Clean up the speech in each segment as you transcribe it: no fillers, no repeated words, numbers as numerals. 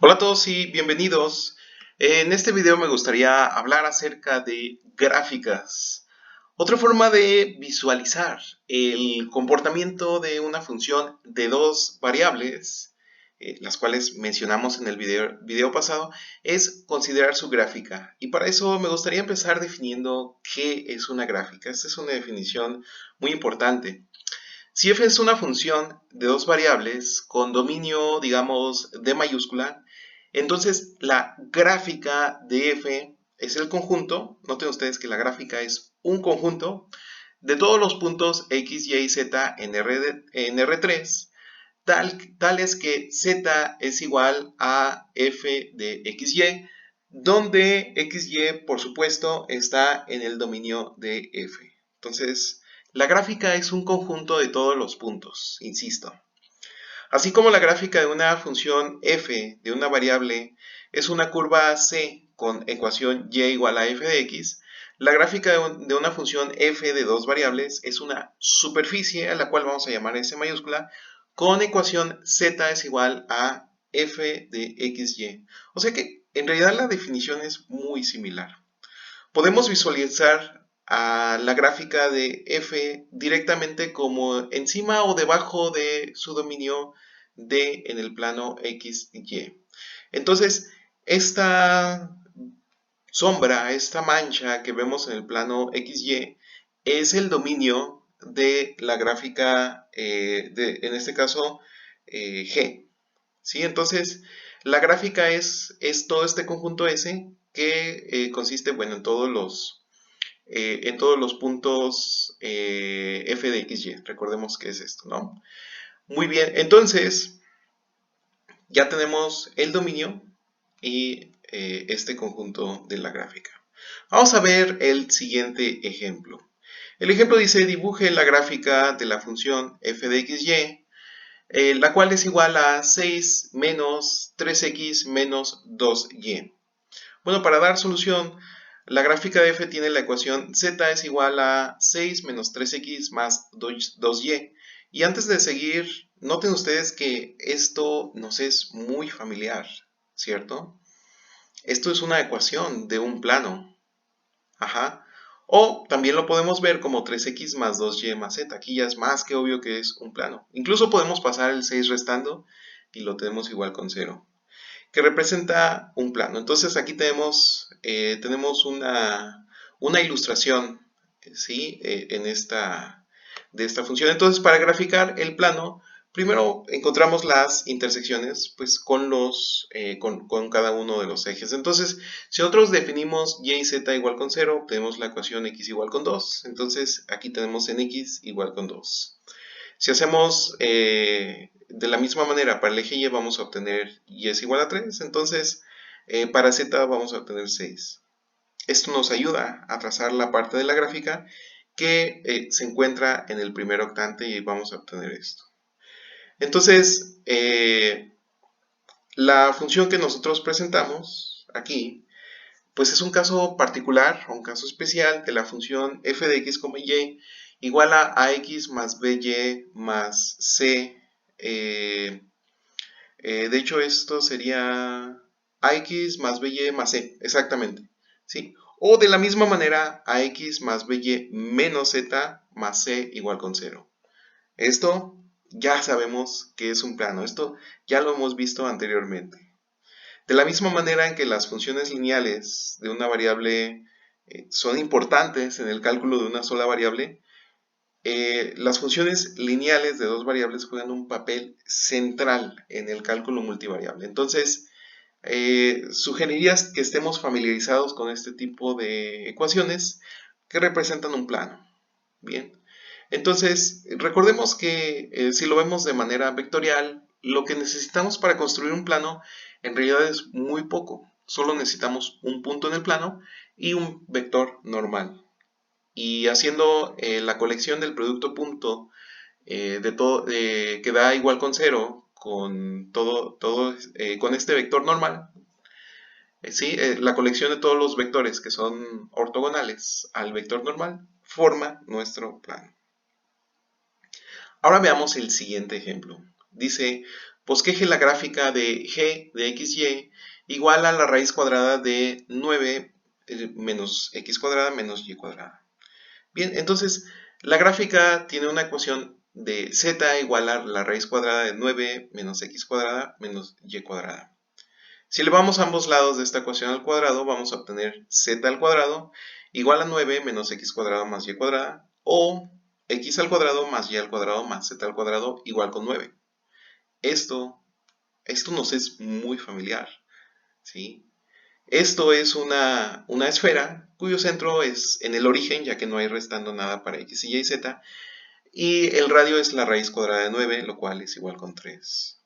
Hola a todos y bienvenidos. En este video me gustaría hablar acerca de gráficas. Otra forma de visualizar el comportamiento de una función de dos variables, las cuales mencionamos en el video pasado, es considerar su gráfica. Y para eso me gustaría empezar definiendo qué es una gráfica. Esta es una definición muy importante. Si f es una función de dos variables con dominio, digamos, de mayúscula, entonces la gráfica de f es el conjunto, noten ustedes que la gráfica es un conjunto de todos los puntos x, y y z en R3, tales que z es igual a f de xy, donde xy, por supuesto, está en el dominio de f. Entonces, la gráfica es un conjunto de todos los puntos, insisto. Así como la gráfica de una función f de una variable es una curva c con ecuación y igual a f de x, la gráfica de una función f de dos variables es una superficie a la cual vamos a llamar S mayúscula con ecuación z es igual a f de xy. O sea que en realidad la definición es muy similar. Podemos visualizar a la gráfica de f directamente como encima o debajo de su dominio D en el plano XY. Entonces, esta sombra, esta mancha que vemos en el plano XY, es el dominio de la gráfica, en este caso, G. ¿Sí? Entonces, la gráfica es todo este conjunto S que consiste, bueno, en todos los puntos f de x, y. Recordemos que es esto, ¿no? Muy bien, entonces ya tenemos el dominio y este conjunto de la gráfica. Vamos a ver el siguiente ejemplo. El ejemplo dice, dibuje la gráfica de la función f de xy, la cual es igual a 6 menos 3x menos 2y. Bueno, para dar solución, la gráfica de f tiene la ecuación z es igual a 6 menos 3x más 2y. Y antes de seguir, noten ustedes que esto nos es muy familiar, ¿cierto? Esto es una ecuación de un plano. Ajá. O también lo podemos ver como 3x más 2y más z. Aquí ya es más que obvio que es un plano. Incluso podemos pasar el 6 restando y lo tenemos igual con 0, que representa un plano. Entonces aquí tenemos una ilustración, ¿sí? De esta función. Entonces, para graficar el plano, primero encontramos las intersecciones pues, con cada uno de los ejes. Entonces, si nosotros definimos y y z igual con 0, tenemos la ecuación x igual con 2. Entonces, aquí tenemos en x igual con 2. Si hacemos de la misma manera para el eje y vamos a obtener y es igual a 3, entonces para z vamos a obtener 6. Esto nos ayuda a trazar la parte de la gráfica que se encuentra en el primer octante y vamos a obtener esto. Entonces, la función que nosotros presentamos aquí, pues es un caso particular, un caso especial de la función f de x, y igual a ax más by más c. De hecho, esto sería ax más by más c, exactamente. ¿Sí? O de la misma manera, ax más by menos z más c igual con 0. Esto ya sabemos que es un plano. Esto ya lo hemos visto anteriormente. De la misma manera en que las funciones lineales de una variable son importantes en el cálculo de una sola variable, las funciones lineales de dos variables juegan un papel central en el cálculo multivariable. Entonces, sugeriría que estemos familiarizados con este tipo de ecuaciones que representan un plano. Bien, entonces recordemos que si lo vemos de manera vectorial, lo que necesitamos para construir un plano en realidad es muy poco. Solo necesitamos un punto en el plano y un vector normal. Y haciendo la colección del producto punto que da igual con 0 con con este vector normal, ¿sí? La colección de todos los vectores que son ortogonales al vector normal forma nuestro plano. Ahora veamos el siguiente ejemplo. Dice, bosqueje la gráfica de g de xy igual a la raíz cuadrada de 9 menos x cuadrada menos y cuadrada. Bien, entonces la gráfica tiene una ecuación de z igual a la raíz cuadrada de 9 menos x cuadrada menos y cuadrada. Si elevamos ambos lados de esta ecuación al cuadrado, vamos a obtener z al cuadrado igual a 9 menos x cuadrado más y cuadrada, o x al cuadrado más y al cuadrado más z al cuadrado igual con 9. Esto nos es muy familiar, ¿sí? Esto es una esfera cuyo centro es en el origen, ya que no hay restando nada para x, y z, y el radio es la raíz cuadrada de 9, lo cual es igual con 3.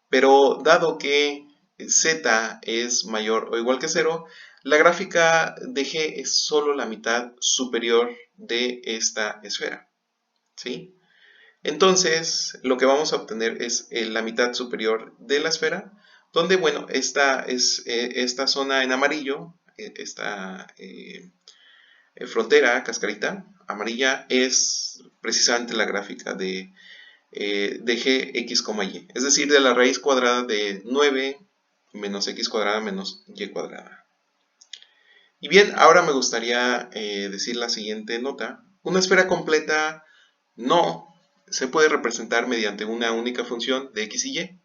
Pero dado que z es mayor o igual que 0, la gráfica de g es solo la mitad superior de esta esfera, ¿sí? Entonces, lo que vamos a obtener es la mitad superior de la esfera, donde, bueno, esta zona en amarillo, esta frontera, cascarita amarilla, es precisamente la gráfica de g, x, y. Es decir, de la raíz cuadrada de 9 menos x cuadrada menos y cuadrada. Y bien, ahora me gustaría decir la siguiente nota. Una esfera completa no se puede representar mediante una única función de x y y.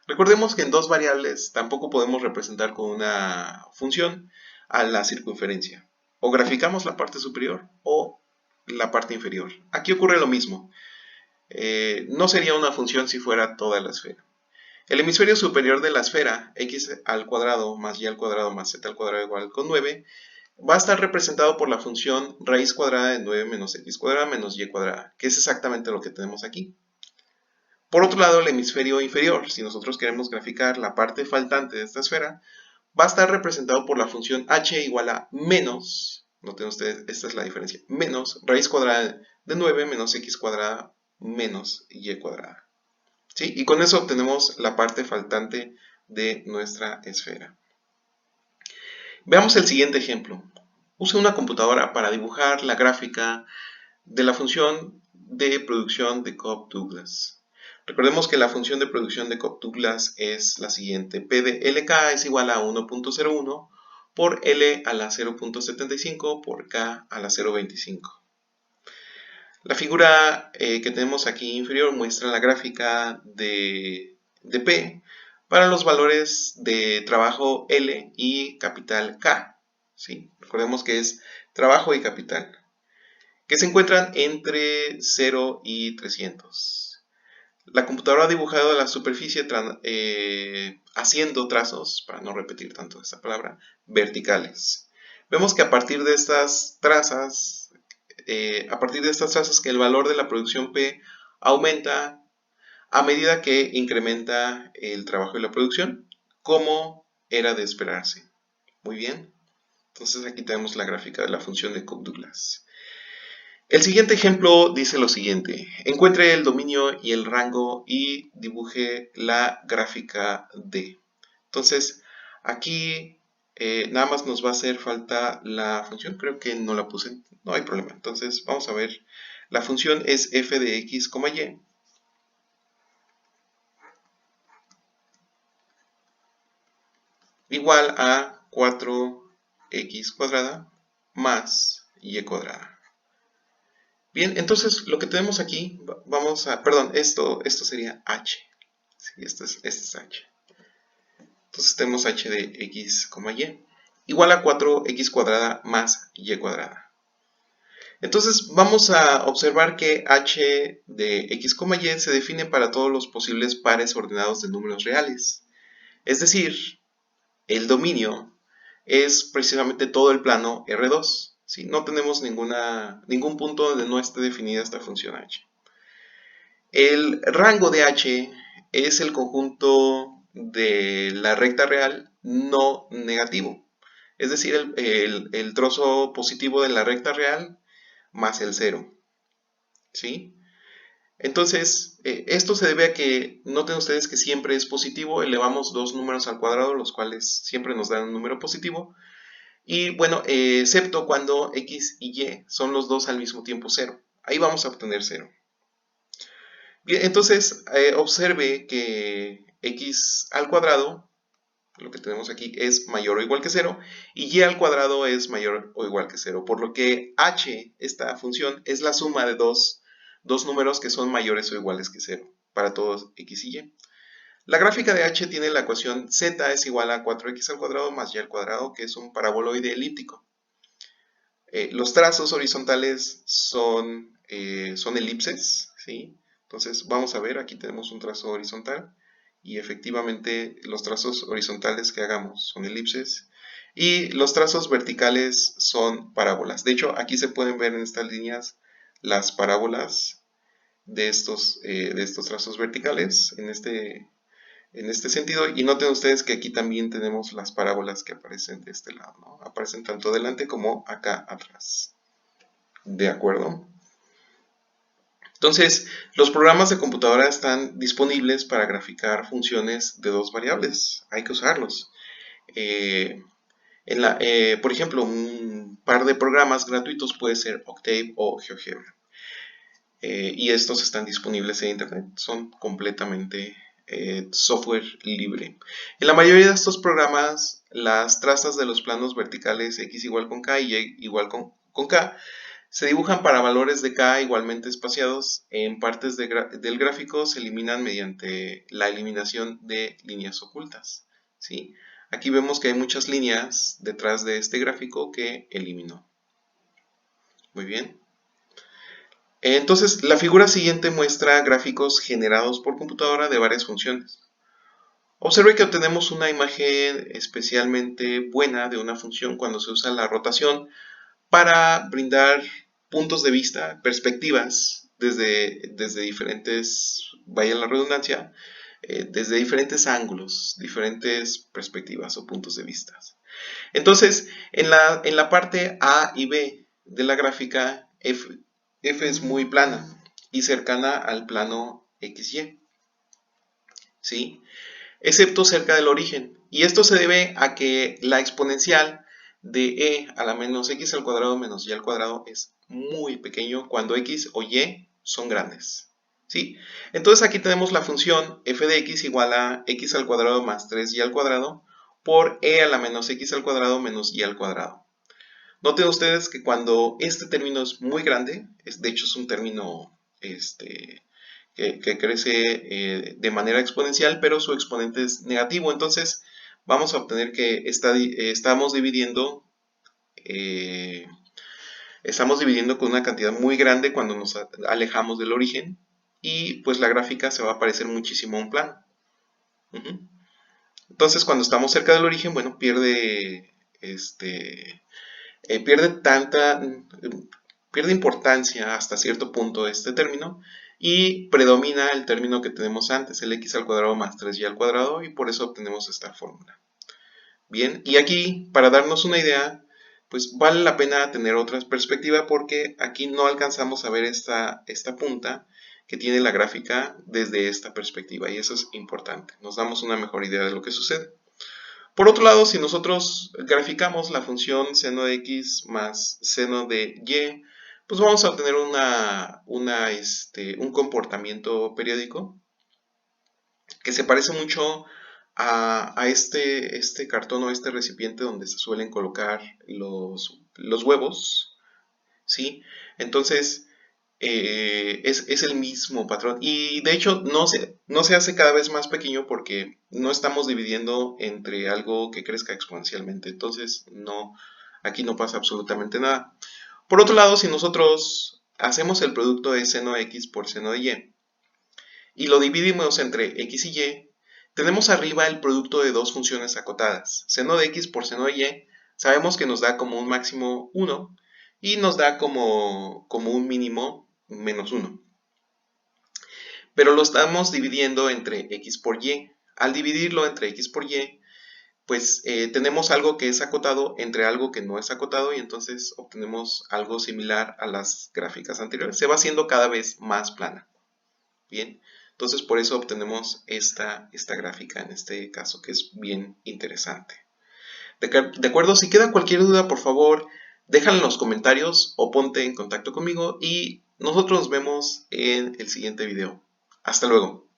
Recordemos que en dos variables tampoco podemos representar con una función a la circunferencia. O graficamos la parte superior o la parte inferior. Aquí ocurre lo mismo. No sería una función si fuera toda la esfera. El hemisferio superior de la esfera, x al cuadrado más y al cuadrado más z al cuadrado igual con 9, va a estar representado por la función raíz cuadrada de 9 menos x cuadrada menos y cuadrada, que es exactamente lo que tenemos aquí. Por otro lado, el hemisferio inferior, si nosotros queremos graficar la parte faltante de esta esfera, va a estar representado por la función h igual a menos, noten ustedes, esta es la diferencia, menos raíz cuadrada de 9 menos x cuadrada menos y cuadrada. ¿Sí? Y con eso obtenemos la parte faltante de nuestra esfera. Veamos el siguiente ejemplo. Use una computadora para dibujar la gráfica de la función de producción de Cobb-Douglas. Recordemos que la función de producción de Cobb-Douglas es la siguiente. P de LK es igual a 1.01 por L a la 0.75 por K a la 0.25. La figura que tenemos aquí inferior muestra la gráfica de P para los valores de trabajo L y capital K. ¿Sí? Recordemos que es trabajo y capital, que se encuentran entre 0 y 300. La computadora ha dibujado la superficie haciendo trazos, para no repetir tanto esta palabra, verticales. Vemos que a partir de estas trazas, que el valor de la producción P aumenta a medida que incrementa el trabajo y la producción, como era de esperarse. Muy bien. Entonces aquí tenemos la gráfica de la función de Cobb-Douglas. El siguiente ejemplo dice lo siguiente. Encuentre el dominio y el rango y dibuje la gráfica D. Entonces, aquí nada más nos va a hacer falta la función. Creo que no la puse. No hay problema. Entonces, vamos a ver. La función es f de x, y. Igual a 4x cuadrada más y cuadrada. Bien, entonces lo que tenemos aquí, esto sería h. Sí, esto es h. Entonces tenemos h de x, y igual a 4x cuadrada más y cuadrada. Entonces vamos a observar que h de x, y se define para todos los posibles pares ordenados de números reales. Es decir, el dominio es precisamente todo el plano R2. ¿Sí? No tenemos ningún punto donde no esté definida esta función h. El rango de h es el conjunto de la recta real no negativo. Es decir, el trozo positivo de la recta real más el 0. ¿Sí? Entonces, esto se debe a que, noten ustedes que siempre es positivo, elevamos dos números al cuadrado, los cuales siempre nos dan un número positivo. Y bueno, excepto cuando x y y son los dos al mismo tiempo 0. Ahí vamos a obtener 0. Bien, entonces observe que x al cuadrado, lo que tenemos aquí, es mayor o igual que 0, y y al cuadrado es mayor o igual que 0, por lo que h, esta función, es la suma de dos números que son mayores o iguales que 0, para todos x y y. La gráfica de h tiene la ecuación z es igual a 4x al cuadrado más y al cuadrado, que es un paraboloide elíptico. Los trazos horizontales son elipses, ¿sí? Entonces vamos a ver, aquí tenemos un trazo horizontal y efectivamente los trazos horizontales que hagamos son elipses y los trazos verticales son parábolas. De hecho, aquí se pueden ver en estas líneas las parábolas de estos trazos verticales en este sentido, y noten ustedes que aquí también tenemos las parábolas que aparecen de este lado, ¿no? Aparecen tanto delante como acá atrás. ¿De acuerdo? Entonces, los programas de computadora están disponibles para graficar funciones de dos variables. Hay que usarlos. Por ejemplo, un par de programas gratuitos puede ser Octave o GeoGebra. Y estos están disponibles en Internet. Son completamente software libre. En la mayoría de estos programas, las trazas de los planos verticales x igual con k y y igual con k se dibujan para valores de k igualmente espaciados en partes del gráfico. Se eliminan mediante la eliminación de líneas ocultas, ¿sí? Aquí vemos que hay muchas líneas detrás de este gráfico que eliminó. Muy bien. Entonces, la figura siguiente muestra gráficos generados por computadora de varias funciones. Observe que obtenemos una imagen especialmente buena de una función cuando se usa la rotación para brindar puntos de vista, perspectivas, desde diferentes, vaya la redundancia, desde diferentes ángulos, diferentes perspectivas o puntos de vista. Entonces, en la parte A y B de la gráfica, F es muy plana y cercana al plano XY, ¿sí? Excepto cerca del origen. Y esto se debe a que la exponencial de e a la menos x al cuadrado menos y al cuadrado es muy pequeño cuando x o y son grandes, ¿sí? Entonces aquí tenemos la función f de x igual a x al cuadrado más 3y al cuadrado por e a la menos x al cuadrado menos y al cuadrado. Noten ustedes que cuando este término es muy grande, de hecho es un término que crece de manera exponencial, pero su exponente es negativo. Entonces vamos a obtener que estamos dividiendo con una cantidad muy grande cuando nos alejamos del origen, y pues la gráfica se va a parecer muchísimo a un plano. Entonces cuando estamos cerca del origen, bueno, pierde importancia hasta cierto punto este término y predomina el término que tenemos antes, el x al cuadrado más 3y al cuadrado, y por eso obtenemos esta fórmula. Bien, y aquí, para darnos una idea, pues vale la pena tener otra perspectiva, porque aquí no alcanzamos a ver esta punta que tiene la gráfica desde esta perspectiva, y eso es importante. Nos damos una mejor idea de lo que sucede. Por otro lado, si nosotros graficamos la función seno de x más seno de y, pues vamos a obtener un comportamiento periódico que se parece mucho a este cartón o este recipiente donde se suelen colocar los huevos, ¿sí? Entonces, es el mismo patrón, y de hecho no se hace cada vez más pequeño porque no estamos dividiendo entre algo que crezca exponencialmente. Entonces aquí no pasa absolutamente nada. Por otro lado, si nosotros hacemos el producto de seno de x por seno de y lo dividimos entre x y y, tenemos arriba el producto de dos funciones acotadas. Seno de x por seno de y sabemos que nos da como un máximo 1 y nos da como un mínimo menos 1. Pero lo estamos dividiendo entre x por y. Al dividirlo entre x por y, pues tenemos algo que es acotado entre algo que no es acotado, y entonces obtenemos algo similar a las gráficas anteriores. Se va haciendo cada vez más plana. Bien, entonces por eso obtenemos esta gráfica en este caso, que es bien interesante. De acuerdo, si queda cualquier duda, por favor, déjala en los comentarios o ponte en contacto conmigo, y nosotros nos vemos en el siguiente video. Hasta luego.